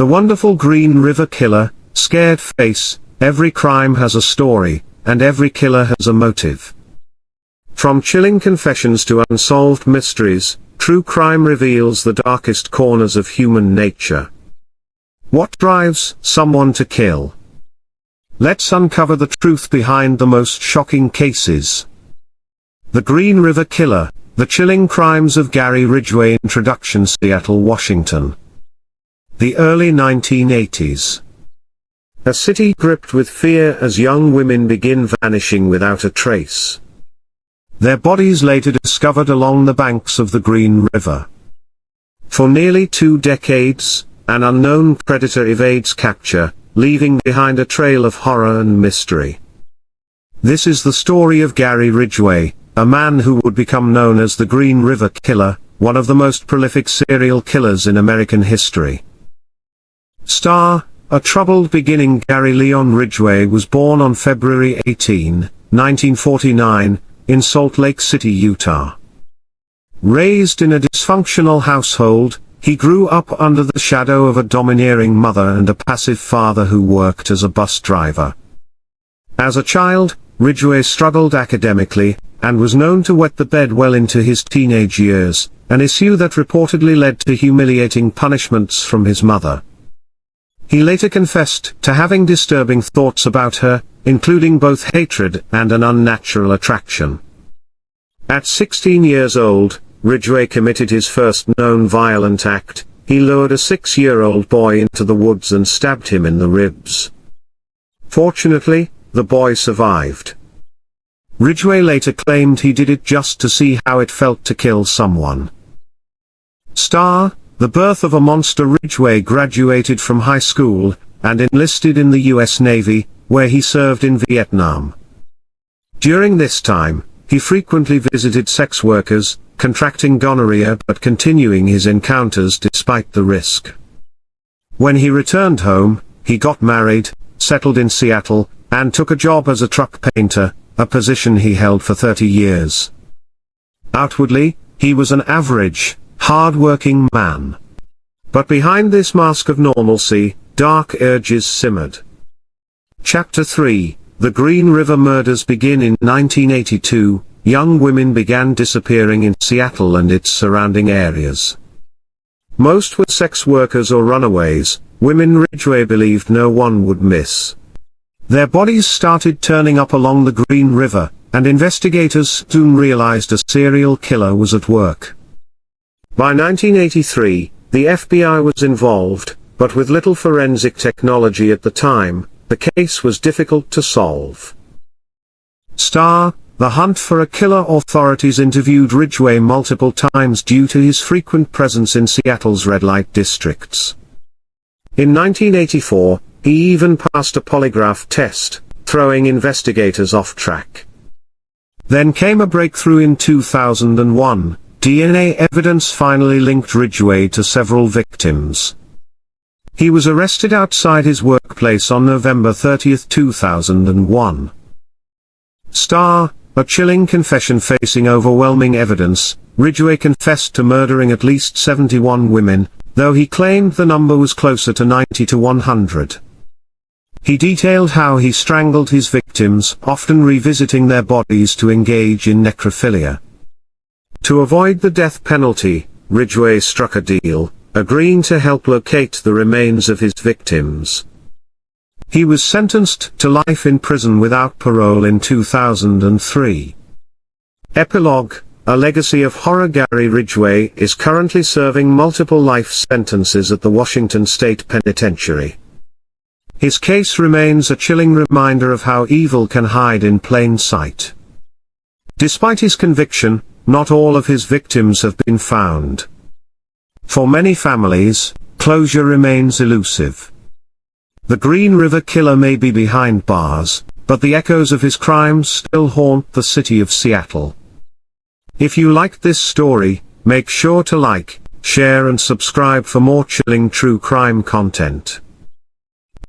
The Wonderful Green River Killer, Scared Face. Every crime has a story, and every killer has a motive. From chilling confessions to unsolved mysteries, true crime reveals the darkest corners of human nature. What drives someone to kill? Let's uncover the truth behind the most shocking cases. The Green River Killer, The Chilling Crimes of Gary Ridgway. Introduction. Seattle, Washington. The early 1980s. A city gripped with fear as young women begin vanishing without a trace. Their bodies later discovered along the banks of the Green River. For nearly 2 decades, an unknown predator evades capture, leaving behind a trail of horror and mystery. This is the story of Gary Ridgway, a man who would become known as the Green River Killer, one of the most prolific serial killers in American history. Star, a troubled beginning. Gary Leon Ridgway was born on February 18, 1949, in Salt Lake City, Utah. Raised in a dysfunctional household, he grew up under the shadow of a domineering mother and a passive father who worked as a bus driver. As a child, Ridgway struggled academically, and was known to wet the bed well into his teenage years, an issue that reportedly led to humiliating punishments from his mother. He later confessed to having disturbing thoughts about her, including both hatred and an unnatural attraction. At 16 years old, Ridgway committed his first known violent act. He lured a 6-year-old boy into the woods and stabbed him in the ribs. Fortunately, the boy survived. Ridgway later claimed he did it just to see how it felt to kill someone. Star, the birth of a monster. Ridgway graduated from high school, and enlisted in the U.S. Navy, where he served in Vietnam. During this time, he frequently visited sex workers, contracting gonorrhea but continuing his encounters despite the risk. When he returned home, he got married, settled in Seattle, and took a job as a truck painter, a position he held for 30 years. Outwardly, he was an average, hard-working man. But behind this mask of normalcy, dark urges simmered. Chapter 3, The Green River Murders begin in 1982. Young women began disappearing in Seattle and its surrounding areas. Most were sex workers or runaways, women Ridgway believed no one would miss. Their bodies started turning up along the Green River, and investigators soon realized a serial killer was at work. By 1983, the FBI was involved, but with little forensic technology at the time, the case was difficult to solve. Star, The Hunt for a Killer. Authorities interviewed Ridgway multiple times due to his frequent presence in Seattle's red light districts. In 1984, he even passed a polygraph test, throwing investigators off track. Then came a breakthrough in 2001. DNA evidence finally linked Ridgway to several victims. He was arrested outside his workplace on November 30, 2001. Star, a chilling confession. Facing overwhelming evidence, Ridgway confessed to murdering at least 71 women, though he claimed the number was closer to 90 to 100. He detailed how he strangled his victims, often revisiting their bodies to engage in necrophilia. To avoid the death penalty, Ridgway struck a deal, agreeing to help locate the remains of his victims. He was sentenced to life in prison without parole in 2003. Epilogue, a legacy of horror. Gary Ridgway is currently serving multiple life sentences at the Washington State Penitentiary. His case remains a chilling reminder of how evil can hide in plain sight. Despite his conviction, not all of his victims have been found. For many families, closure remains elusive. The Green River Killer may be behind bars, but the echoes of his crimes still haunt the city of Seattle. If you liked this story, make sure to like, share and subscribe for more chilling true crime content.